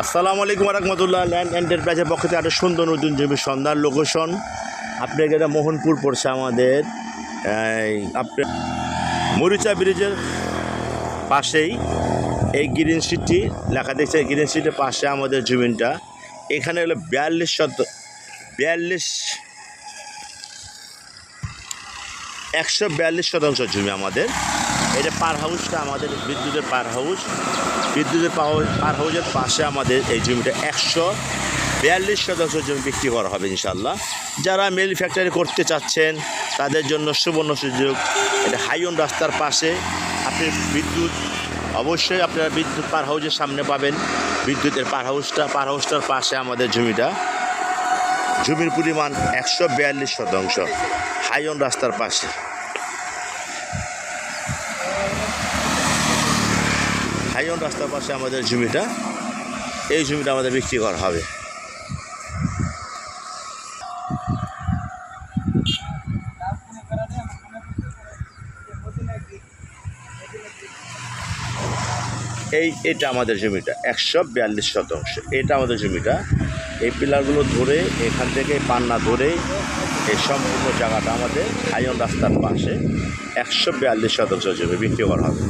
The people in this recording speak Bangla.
আসসালামু আলাইকুম রহমতুল্লাহ। ল্যান্ড এন্টারপ্রাইজের পক্ষ থেকে একটা সুন্দর নতুন জমির সন্ধান লোকেশন আপনার এটা মোহনপুর পড়ছে আমাদের আপনার মরিচা ব্রিজের পাশেই এই গ্রিন সিটি লেখা দেখছে। গ্রিন সিটির পাশে আমাদের জমিনটা। এখানে হলো 142 শতাংশ জমি আমাদের। এটা পার হাউসটা আমাদের বিদ্যুতের পার হাউস। পার হাউসের পাশে আমাদের এই জমিটা 142 শতাংশ জমি বিক্রি করা হবে ইনশাল্লাহ। যারা ম্যানুফ্যাকচারিং করতে চাচ্ছেন তাদের জন্য সুবর্ণ সুযোগ। এটা হাইওয়ে রাস্তার পাশে আপনি বিদ্যুৎ অবশ্যই আপনারা বিদ্যুৎ পার হাউসের সামনে পাবেন। বিদ্যুতের পার হাউসটার পাশে আমাদের জমিটা। জমির পরিমাণ 142 শতাংশ, হাইওয়ে রাস্তার পাশে। হাইওয়ে রাস্তার পাশে আমাদের জমিটা। এই জমিটা আমাদের বিক্রি করা হবে। এটা আমাদের জমিটা 142 শতাংশ। এটা আমাদের জমিটা। এই পিলারগুলো ধরে এখান থেকে পান্না ধরে এই সম্পূর্ণ জায়গাটা আমাদের হাইওয়ে রাস্তার পাশে 142 শতাংশ জমি বিক্রি করা হবে।